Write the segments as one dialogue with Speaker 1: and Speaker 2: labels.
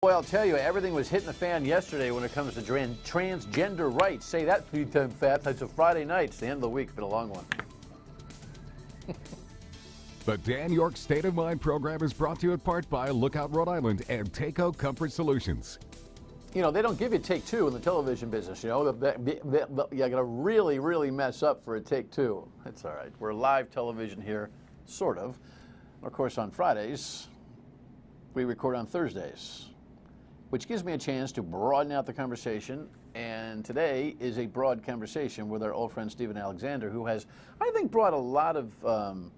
Speaker 1: Boy, I'll tell you, everything was hitting the fan yesterday when it comes to transgender rights. Say that 3 times fast. It's a Friday night. It's the end of the week. It's been a long one.
Speaker 2: The Dan York State of Mind program is brought to you in part by Lookout Rhode Island and Takeo Comfort Solutions.
Speaker 1: You know, they don't give you take two in the television business, you know. You got to really, really mess up for a take two. It's all right. We're live television here, sort of. Of course, on Fridays, we record on Thursdays, which gives me a chance to broaden out the conversation. And today is a broad conversation with our old friend Stephen Alexander, who has, I think, brought a lot of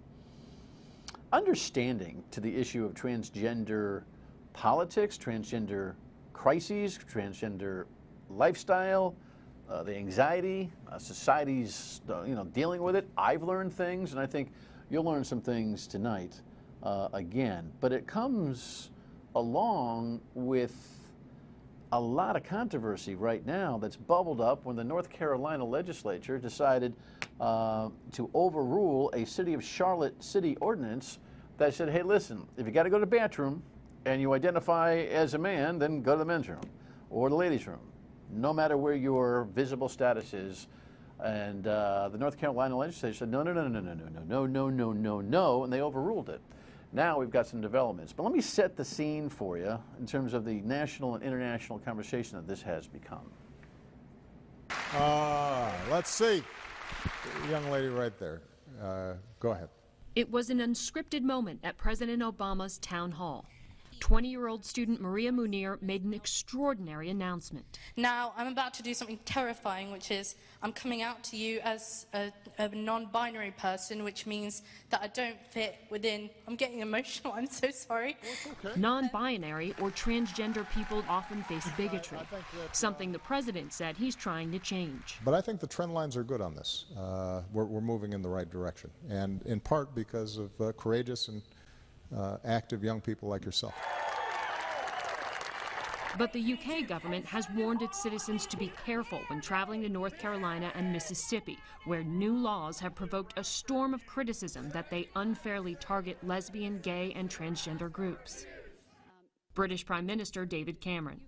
Speaker 1: understanding to the issue of transgender politics, transgender crises, transgender lifestyle, the anxiety, society's dealing with it. I've learned things, and I think you'll learn some things tonight again. But it comes along with a lot of controversy right now that's bubbled up when the North Carolina legislature decided to overrule a City of Charlotte city ordinance that said, hey, listen, if you got to go to the bathroom and you identify as a man, then go to the men's room or the ladies' room, no matter where your visible status is. And the North Carolina legislature said, no, and they overruled it. Now we've got some developments. But let me set the scene for you in terms of the national and international conversation that this has become.
Speaker 3: Let's see. Young lady right there. Go ahead.
Speaker 4: It was an unscripted moment at President Obama's town hall. 20-year-old student Maria Munir made an extraordinary announcement.
Speaker 5: Now, I'm about to do something terrifying, which is I'm coming out to you as a non-binary person, which means that I don't fit within... I'm getting emotional, I'm so sorry.
Speaker 3: Okay.
Speaker 4: Non-binary or transgender people often face bigotry, something the president said he's trying to change.
Speaker 3: But I think the trend lines are good on this. We're moving in the right direction, and in part because of courageous and active young people like yourself.
Speaker 4: But the UK government has warned its citizens to be careful when traveling to North Carolina and Mississippi, where new laws have provoked a storm of criticism that they unfairly target lesbian, gay, and transgender groups. British Prime Minister David Cameron.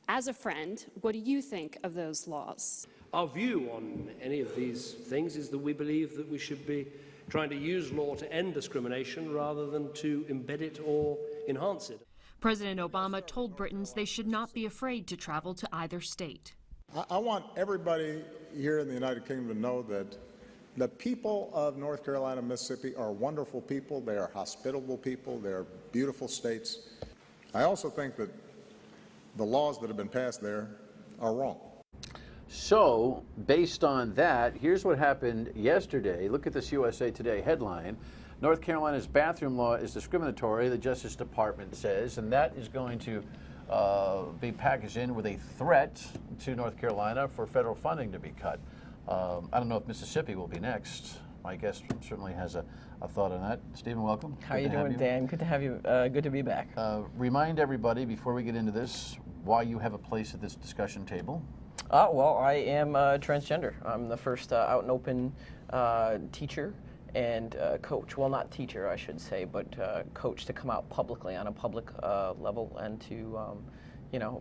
Speaker 6: As a friend, what do you think of those laws?
Speaker 7: Our view on any of these things is that we believe that we should be trying to use law to end discrimination rather than to embed it or enhance it.
Speaker 4: President Obama told Britons they should not be afraid to travel to either state.
Speaker 3: I want everybody here in the United Kingdom to know that the people of North Carolina and Mississippi are wonderful people. They are hospitable people. They are beautiful states. I also think that the laws that have been passed there are wrong.
Speaker 1: So, based on that, here's what happened yesterday. Look at this USA Today headline. North Carolina's bathroom law is discriminatory, the Justice Department says, and that is going to be packaged in with a threat to North Carolina for federal funding to be cut. I don't know if Mississippi will be next. My guest certainly has a thought on that. Stephen, welcome.
Speaker 8: How are you doing, Dan? Good to have you. Good to be back.
Speaker 1: Remind everybody, before we get into this, why you have a place at this discussion table.
Speaker 8: Well, I am transgender. I'm the first out and open teacher and coach. Well, not teacher, I should say, but coach to come out publicly on a public level and to,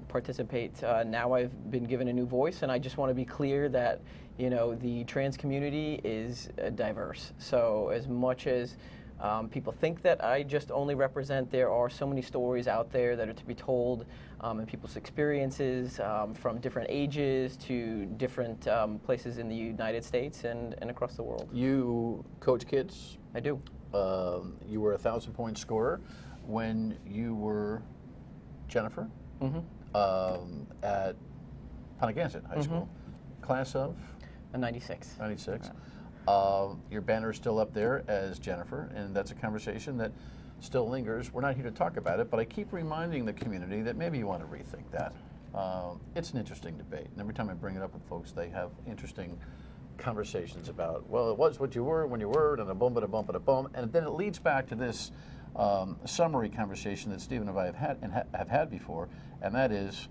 Speaker 8: participate. Now I've been given a new voice, and I just want to be clear that, the trans community is diverse. So as much as people think that I just only represent, there are so many stories out there that are to be told, and people's experiences from different ages to different places in the United States and across the world.
Speaker 1: You coach kids?
Speaker 8: I do.
Speaker 1: You were a 1,000-point scorer when you were Jennifer at Pontiac High School. Class of?
Speaker 8: 96.
Speaker 1: 96.
Speaker 8: Yeah.
Speaker 1: Your banner is still up there as Jennifer, and that's a conversation that still lingers. We're not here to talk about it, but I keep reminding the community that maybe you want to rethink that. It's an interesting debate, and every time I bring it up with folks, they have interesting conversations about, well, it was what you were when you were, and a bum, but a bump, but a bum, and then it leads back to this summary conversation that Stephen and I have had before, and that is,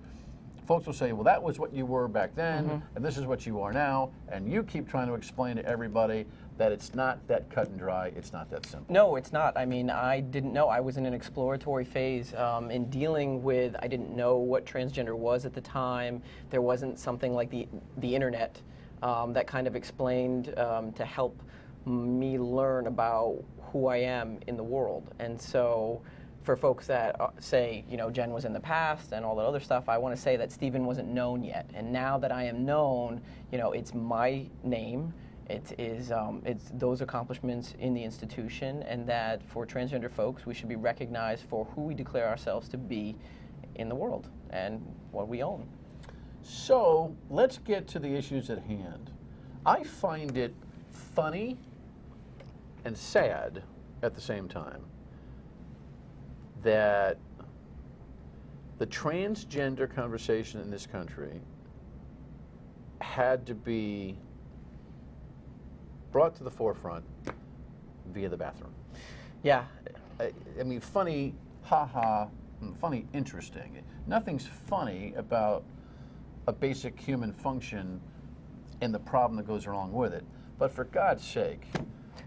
Speaker 1: folks will say, well, that was what you were back then, and this is what you are now, and you keep trying to explain to everybody that it's not that cut and dry, it's not that simple.
Speaker 8: No, it's not. I mean, I didn't know. I was in an exploratory phase in dealing with, I didn't know what transgender was at the time. There wasn't something like the internet that kind of explained to help me learn about who I am in the world. And so for folks that say, you know, Jen was in the past and all that other stuff, I want to say that Stephen wasn't known yet. And now that I am known, you know, it's my name. It is it's those accomplishments in the institution, and that for transgender folks, we should be recognized for who we declare ourselves to be in the world and what we own.
Speaker 1: So let's get to the issues at hand. I find it funny and sad at the same time that the transgender conversation in this country had to be brought to the forefront via the bathroom.
Speaker 8: Yeah.
Speaker 1: I mean, funny, haha, funny, interesting. Nothing's funny about a basic human function and the problem that goes along with it. But for God's sake,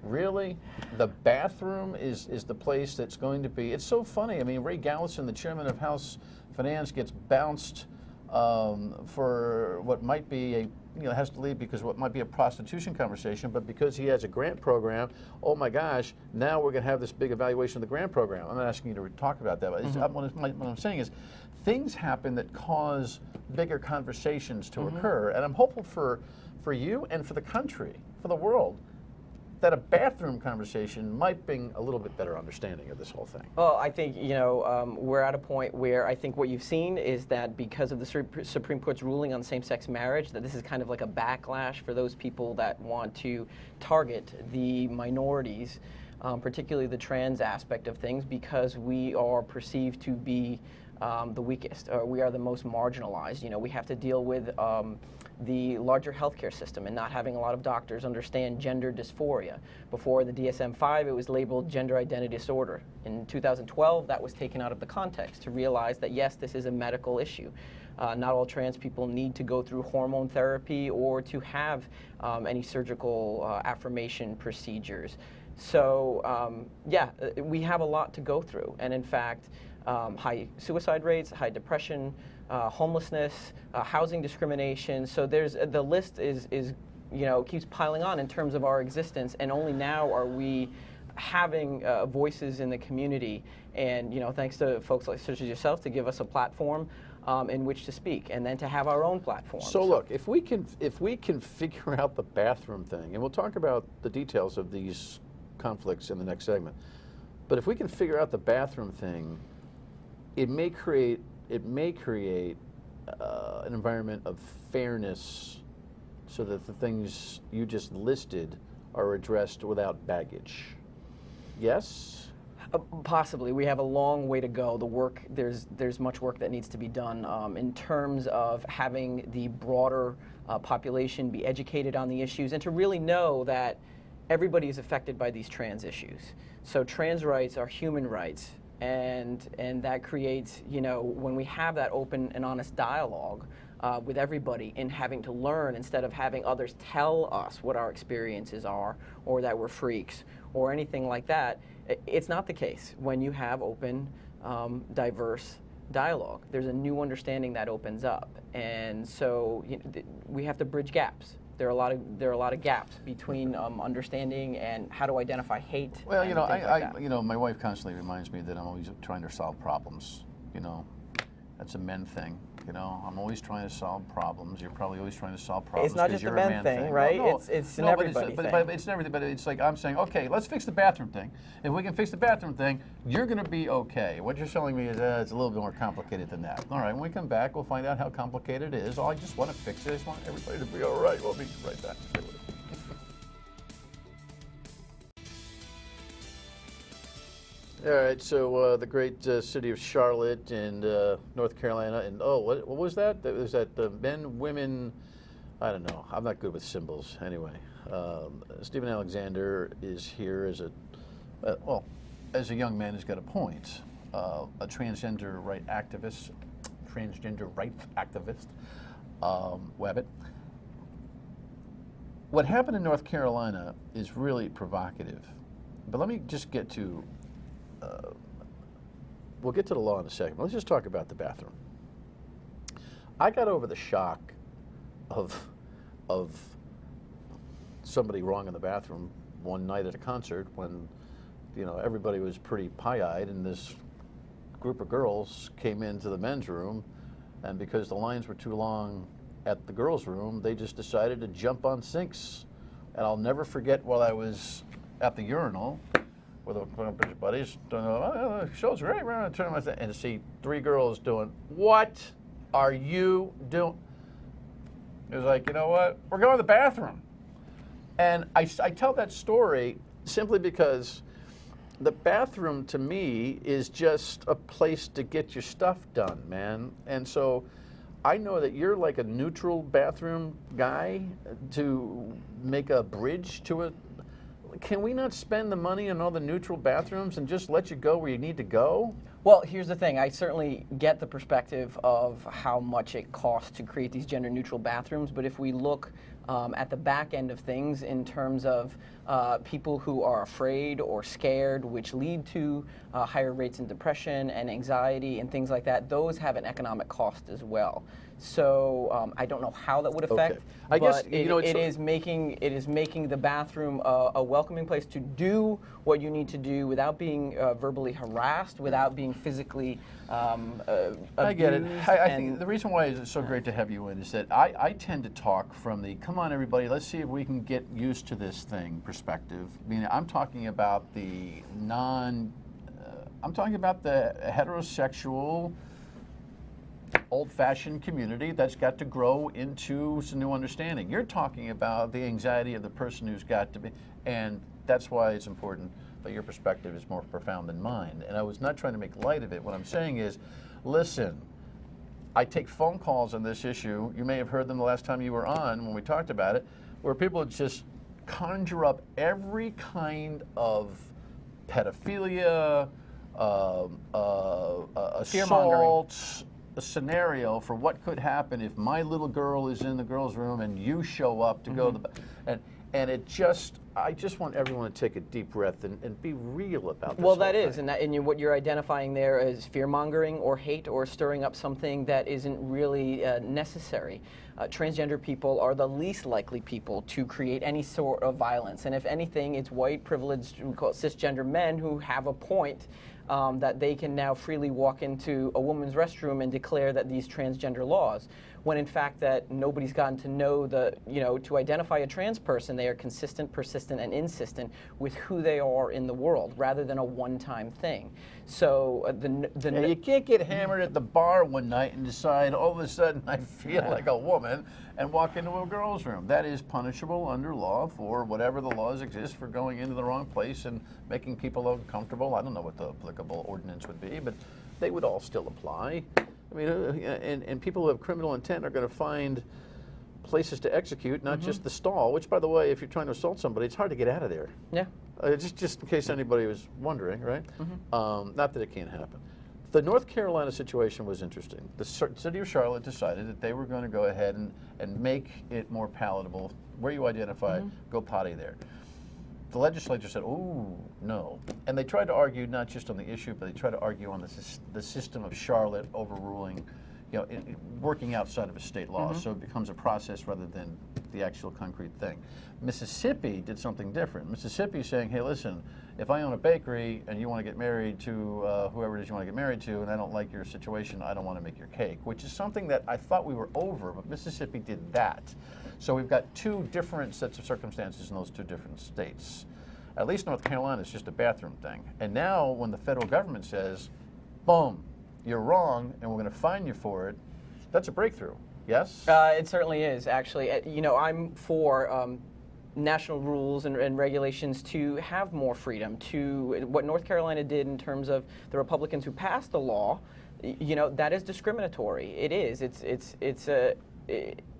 Speaker 1: really? The bathroom is the place that's going to be. It's so funny. I mean, Ray Gallison, the chairman of House Finance, gets bounced for what might be a, has to leave because what might be a prostitution conversation, but because he has a grant program, oh my gosh, now we're going to have this big evaluation of the grant program. I'm not asking you to talk about that, but what I'm saying is things happen that cause bigger conversations to occur, and I'm hopeful for you and for the country, for the world, that a bathroom conversation might bring a little bit better understanding of this whole thing.
Speaker 8: Well, I think, we're at a point where I think what you've seen is that because of the Supreme Court's ruling on same-sex marriage, that this is kind of like a backlash for those people that want to target the minorities, particularly the trans aspect of things, because we are perceived to be the weakest, or we are the most marginalized. We have to deal with the larger healthcare system and not having a lot of doctors understand gender dysphoria. Before the DSM-5, it was labeled gender identity disorder. In 2012, that was taken out of the context to realize that, yes, this is a medical issue. Not all trans people need to go through hormone therapy or to have any surgical affirmation procedures. So, yeah, we have a lot to go through. And in fact, high suicide rates, high depression, homelessness, housing discrimination. So the list is keeps piling on in terms of our existence, and only now are we having voices in the community. And thanks to folks like such as yourself to give us a platform in which to speak, and then to have our own platform.
Speaker 1: So look, if we can figure out the bathroom thing, and we'll talk about the details of these conflicts in the next segment, but if we can figure out the bathroom thing, it may create an environment of fairness so that the things you just listed are addressed without baggage. Yes?
Speaker 8: Possibly. We have a long way to go. There's much work that needs to be done in terms of having the broader population be educated on the issues and to really know that everybody is affected by these trans issues. So trans rights are human rights. And that creates, when we have that open and honest dialogue with everybody and having to learn instead of having others tell us what our experiences are or that we're freaks or anything like that, it's not the case when you have open, diverse dialogue. There's a new understanding that opens up. And so we have to bridge gaps. There are a lot of gaps between understanding and how to identify hate.
Speaker 1: Well, my wife constantly reminds me that I'm always trying to solve problems. That's a men thing. I'm always trying to solve problems. You're probably always trying to solve problems.
Speaker 8: It's not just a men thing, right?
Speaker 1: Well, no,
Speaker 8: it's an everybody thing.
Speaker 1: But it's an everything. But it's like I'm saying, okay, let's fix the bathroom thing. If we can fix the bathroom thing, you're going to be okay. What you're telling me is it's a little bit more complicated than that. All right, when we come back, we'll find out how complicated it is. Oh, I just want to fix it. I just want everybody to be all right. We'll be right back. Stay with us. All right, so the great city of Charlotte and North Carolina, and what was that? Was that the men, women? I don't know. I'm not good with symbols. Anyway, Stephen Alexander is here as a young man who's got a point, a transgender rights activist, Wabbit. what happened in North Carolina is really provocative. But let me just get to, we'll get to the law in a second. Let's just talk about the bathroom. I got over the shock of somebody wrong in the bathroom one night at a concert when, you know, everybody was pretty pie-eyed and this group of girls came into the men's room, and because the lines were too long at the girls' room, they just decided to jump on sinks. And I'll never forget while I was at the urinal with a bunch of buddies, oh, the show's great, we're turn my thing, and to see three girls doing, what are you doing? It was like, you know what, we're going to the bathroom. And I tell that story simply because the bathroom to me is just a place to get your stuff done, man. And so I know that you're like a neutral bathroom guy to make a bridge to it. Can we not spend the money on all the neutral bathrooms and just let you go where you need to go?
Speaker 8: Well, here's the thing. I certainly get the perspective of how much it costs to create these gender-neutral bathrooms, but if we look at the back end of things in terms of people who are afraid or scared, which lead to higher rates in depression and anxiety and things like that, those have an economic cost as well. So I don't know how that would affect,
Speaker 1: I guess,
Speaker 8: but
Speaker 1: you know,
Speaker 8: it is making the bathroom a welcoming place to do what you need to do without being verbally harassed, without being physically abused.
Speaker 1: I get it. I think the reason why it's so great to have you in is that I tend to talk from the come on everybody, let's see if we can get used to this thing perspective. I mean, I'm talking about the I'm talking about the heterosexual old-fashioned community that's got to grow into some new understanding. You're talking about the anxiety of the person who's got to be, and that's why it's important that your perspective is more profound than mine. And I was not trying to make light of it. What I'm saying is, listen, I take phone calls on this issue. You may have heard them the last time you were on when we talked about it, where people just conjure up every kind of pedophilia, assault, a scenario for what could happen if my little girl is in the girls' room and you show up to go to the and it just, I just want everyone to take a deep breath and be real about this.
Speaker 8: Well, that is, and what you're identifying there is fear-mongering or hate or stirring up something that isn't really necessary. Transgender people are the least likely people to create any sort of violence, and if anything, it's white, privileged, we call it cisgender men who have a point that they can now freely walk into a woman's restroom and declare that these transgender laws, when in fact that nobody's gotten to know to identify a trans person, they are consistent, persistent, and insistent with who they are in the world, rather than a one-time thing. So
Speaker 1: you can't get hammered at the bar one night and decide all of a sudden I feel like a woman and walk into a girl's room. That is punishable under law for whatever the laws exist for going into the wrong place and making people uncomfortable. I don't know what the applicable ordinance would be, but they would all still apply. I mean, and people who have criminal intent are going to find places to execute, not just the stall, which, by the way, if you're trying to assault somebody, it's hard to get out of there.
Speaker 8: Yeah.
Speaker 1: Just in case anybody was wondering, right? Not that it can't happen. The North Carolina situation was interesting. The city of Charlotte decided that they were going to go ahead and make it more palatable. Where you identify, go potty there. The legislature said, "Oh, no," and they tried to argue not just on the issue, but they tried to argue on the system of Charlotte overruling, working outside of a state law. So it becomes a process rather than the actual concrete thing. Mississippi did something different. Mississippi is saying, "Hey, listen, if I own a bakery and you want to get married to whoever it is you want to get married to, and I don't like your situation, I don't want to make your cake," which is something that I thought we were over, but Mississippi did that. So we've got two different sets of circumstances in those two different states. At least North Carolina is just a bathroom thing. And now when the federal government says, boom, you're wrong and we're going to fine you for it, that's a breakthrough. Yes?
Speaker 8: It certainly is, actually. I'm for national rules and regulations to have more freedom. To what North Carolina did in terms of the Republicans who passed the law, that is discriminatory. It is.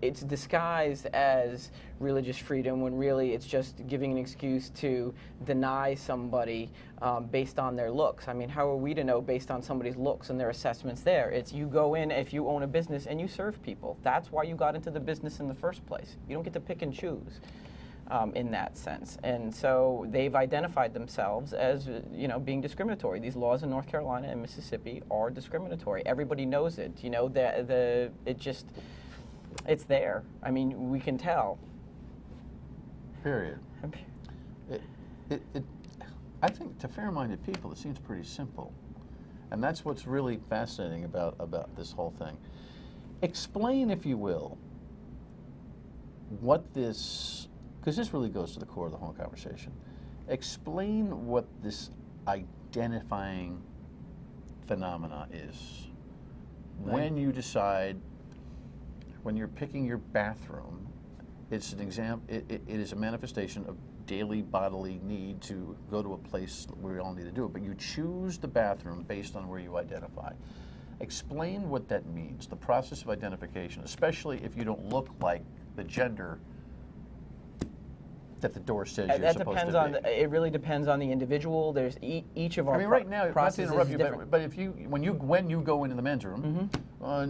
Speaker 8: It's disguised as religious freedom when really it's just giving an excuse to deny somebody based on their looks. I mean, how are we to know based on somebody's looks and their assessments there? It's you go in if you own a business and you serve people. That's why you got into the business in the first place. You don't get to pick and choose. in that sense. And so they've identified themselves as, being discriminatory. These laws in North Carolina and Mississippi are discriminatory. Everybody knows it. It's there. I mean, we can tell.
Speaker 1: Period. I think to fair-minded people, it seems pretty simple. And that's what's really fascinating about this whole thing. Explain, if you will, what this, because this really goes to the core of the whole conversation. Explain what this identifying phenomena is. When you decide, when you're picking your bathroom, it's an example. It is a manifestation of daily bodily need to go to a place where we all need to do it. But you choose the bathroom based on where you identify. Explain what that means, the process of identification, especially if you don't look like the gender that the door says you're supposed to be.
Speaker 8: It really depends on the individual. There's each of our
Speaker 1: right now, not to interrupt you,
Speaker 8: different.
Speaker 1: but if you when you go into the men's room,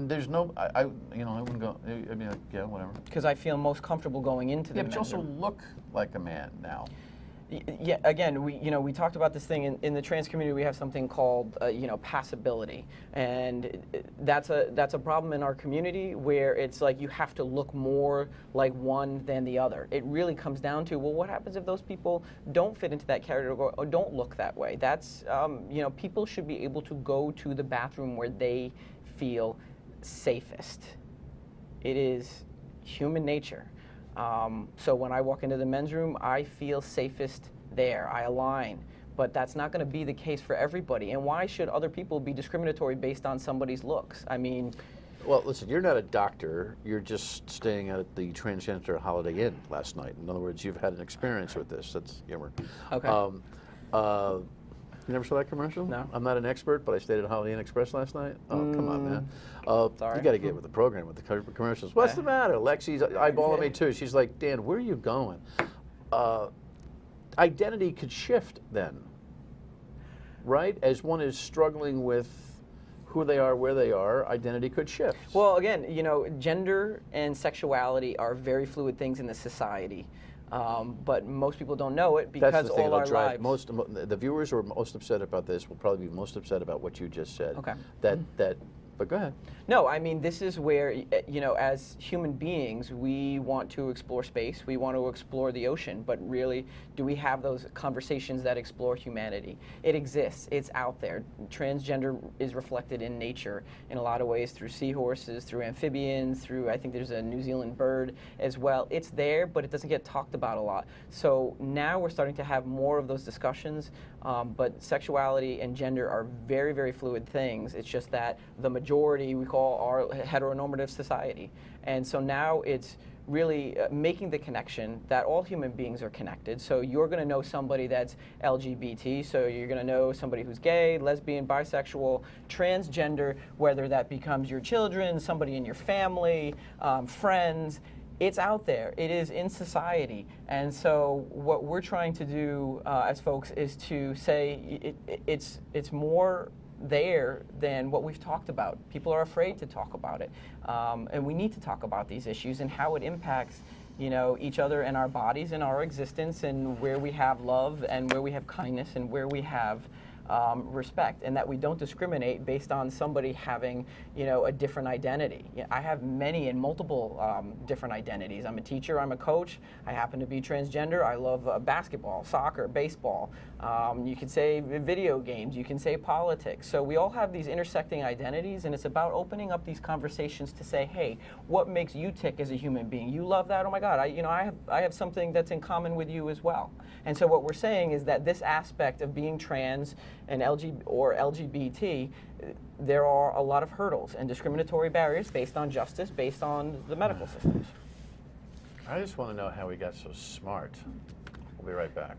Speaker 1: there's no, I wouldn't go. I mean, yeah, whatever.
Speaker 8: Because I feel most comfortable going into the men's
Speaker 1: but you also
Speaker 8: room.
Speaker 1: look like a man now.
Speaker 8: Yeah, again, we talked about this thing in the trans community. We have something called passability, and that's a problem in our community where it's like you have to look more like one than the other. It really comes down to, well, what happens if those people don't fit into that category or don't look that way? That's people should be able to go to the bathroom where they feel safest. It is human nature. So when I walk into the men's room, I feel safest there. I align. But that's not going to be the case for everybody. And why should other people be discriminatory based on somebody's looks? I mean...
Speaker 1: Well, listen, you're not a doctor. You're just staying at the Transgender Holiday Inn last night. In other words, you've had an experience with this. That's humor.
Speaker 8: Okay.
Speaker 1: You never saw that commercial?
Speaker 8: No.
Speaker 1: I'm not an expert, but I stayed at Holiday Inn Express last night. Oh, come on, man.
Speaker 8: Sorry.
Speaker 1: You got to get with the program with the commercials. What's the matter? Lexi's eyeballing me too. She's like, Dan, where are you going? Identity could shift then, right? As one is struggling with who they are, where they are, identity could shift.
Speaker 8: Well, again, gender and sexuality are very fluid things in the society. But most people don't know it because
Speaker 1: That's the thing
Speaker 8: all our
Speaker 1: drive
Speaker 8: lives.
Speaker 1: The viewers who are most upset about this will probably be most upset about what you just said.
Speaker 8: Okay.
Speaker 1: But go ahead.
Speaker 8: No, I mean, this is where, as human beings, we want to explore space, we want to explore the ocean, but really, do we have those conversations that explore humanity? It exists, it's out there. Transgender is reflected in nature in a lot of ways through seahorses, through amphibians, through, I think there's a New Zealand bird as well. It's there, but it doesn't get talked about a lot. So now we're starting to have more of those discussions, but sexuality and gender are very, very fluid things. It's just that the majority we call our heteronormative society. And so now it's really making the connection that all human beings are connected. So you're going to know somebody that's LGBT, so you're going to know somebody who's gay, lesbian, bisexual, transgender, whether that becomes your children, somebody in your family, friends. It's out there. It is in society. And so what we're trying to do as folks is to say it's more there than what we've talked about. People are afraid to talk about it. And we need to talk about these issues and how it impacts each other and our bodies and our existence and where we have love and where we have kindness and where we have respect, and that we don't discriminate based on somebody having, a different identity. I have many and multiple different identities. I'm a teacher, I'm a coach, I happen to be transgender, I love basketball, soccer, baseball. You can say video games, you can say politics. So we all have these intersecting identities, and it's about opening up these conversations to say, hey, what makes you tick as a human being? You love that? Oh my God, I have something that's in common with you as well. And so what we're saying is that this aspect of being trans and LGBT, there are a lot of hurdles and discriminatory barriers based on justice, based on the medical systems.
Speaker 1: I just want to know how we got so smart. We'll be right back.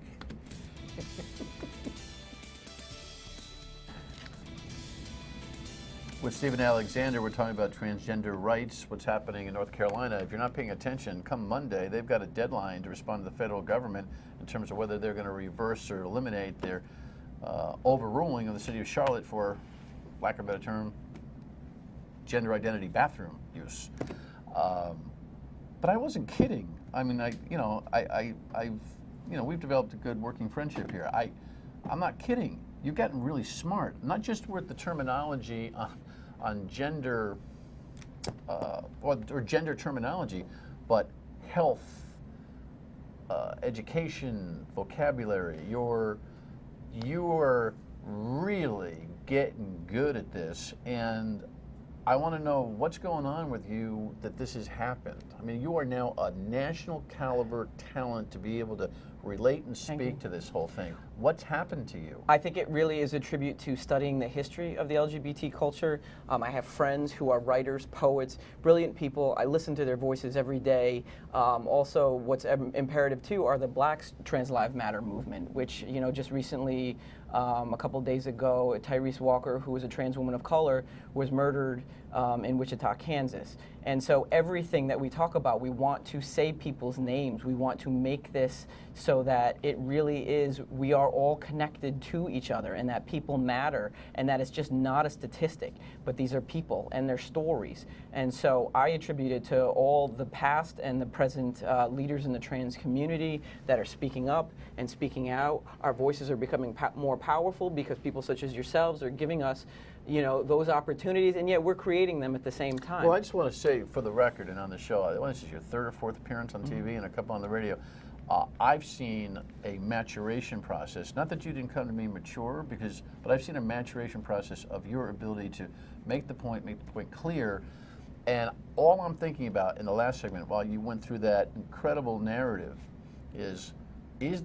Speaker 1: With Stephen Alexander, we're talking about transgender rights, what's happening in North Carolina. If you're not paying attention, come Monday, they've got a deadline to respond to the federal government in terms of whether they're going to reverse or eliminate their overruling of the city of Charlotte for, lack of a better term, gender identity bathroom use. But But I wasn't kidding. I mean, we've developed a good working friendship here. I'm not kidding. You've gotten really smart, not just with the terminology on gender or gender terminology, but health, education, vocabulary. You're really getting good at this, and I want to know what's going on with you that this has happened. I mean, you are now a national caliber talent to be able to relate and speak to this whole thing. What's happened to you?
Speaker 8: I think it really is a tribute to studying the history of the LGBT culture. I have friends who are writers, poets, brilliant people. I listen to their voices every day. Also, what's imperative too are the Black Trans Lives Matter movement, which just recently, a couple of days ago, Tyrese Walker, who was a trans woman of color, was murdered in Wichita, Kansas. And so everything that we talk about, we want to say people's names. We want to make this so that it really is, we are all connected to each other, and that people matter, and that it's just not a statistic, but these are people and their stories. And so I attribute it to all the past and the present leaders in the trans community that are speaking up and speaking out. Our voices are becoming more powerful because people such as yourselves are giving us those opportunities, and yet we're creating them at the same time.
Speaker 1: Well, I just want to say, for the record, and on the show, this is your third or fourth appearance on TV and a couple on the radio. I've seen a maturation process. Not that you didn't come to me mature, but I've seen a maturation process of your ability to make the point clear. And all I'm thinking about in the last segment, while you went through that incredible narrative, is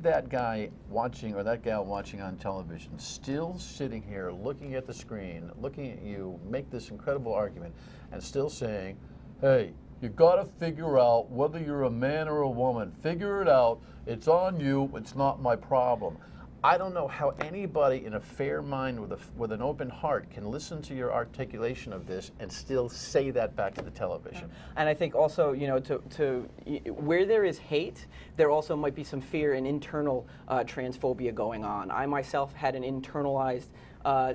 Speaker 1: that guy watching or that gal watching on television still sitting here looking at the screen, looking at you make this incredible argument, and still saying, hey, you got to figure out whether you're a man or a woman. Figure it out. It's on you. It's not my problem. I don't know how anybody in a fair mind with an open heart can listen to your articulation of this and still say that back to the television.
Speaker 8: And I think also, where there is hate, there also might be some fear and internal transphobia going on. I myself had an internalized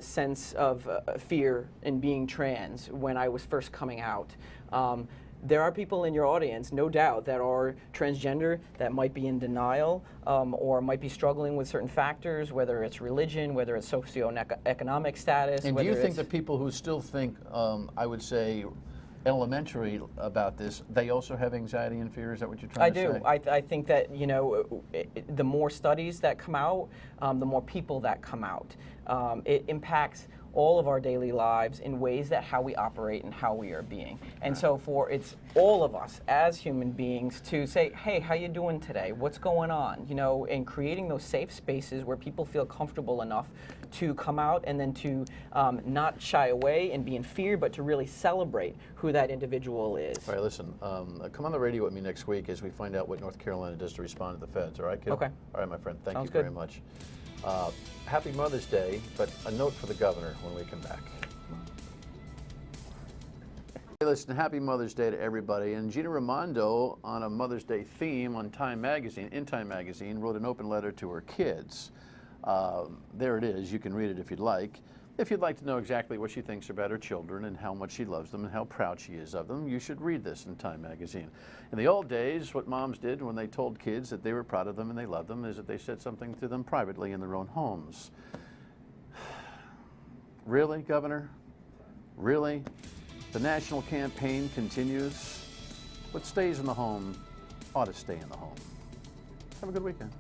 Speaker 8: sense of fear in being trans when I was first coming out. There are people in your audience, no doubt, that are transgender, that might be in denial, or might be struggling with certain factors, whether it's religion, whether it's socioeconomic status.
Speaker 1: And do you think that people who still think, I would say, elementary about this, they also have anxiety and fear? Is that what you're trying to say?
Speaker 8: I do. I think that, the more studies that come out, the more people that come out. It impacts all of our daily lives in ways that how we operate and how we are being. And so it's all of us as human beings to say, hey, how you doing today? What's going on? And creating those safe spaces where people feel comfortable enough to come out and then to not shy away and be in fear, but to really celebrate who that individual is.
Speaker 1: All right, listen, come on the radio with me next week as we find out what North Carolina does to respond to the feds, all right, kid?
Speaker 8: Okay.
Speaker 1: All right, my friend, thank
Speaker 8: Sounds
Speaker 1: you very
Speaker 8: good.
Speaker 1: much. Happy Mother's Day, but a note for the governor when we come back. Hey, listen, happy Mother's Day to everybody. And Gina Raimondo, on a Mother's Day theme on Time Magazine, wrote an open letter to her kids. There it is. You can read it if you'd like. If you'd like to know exactly what she thinks about her children and how much she loves them and how proud she is of them, you should read this in Time Magazine. In the old days, what moms did when they told kids that they were proud of them and they loved them is that they said something to them privately in their own homes. Really, Governor? Really? The national campaign continues. What stays in the home ought to stay in the home. Have a good weekend.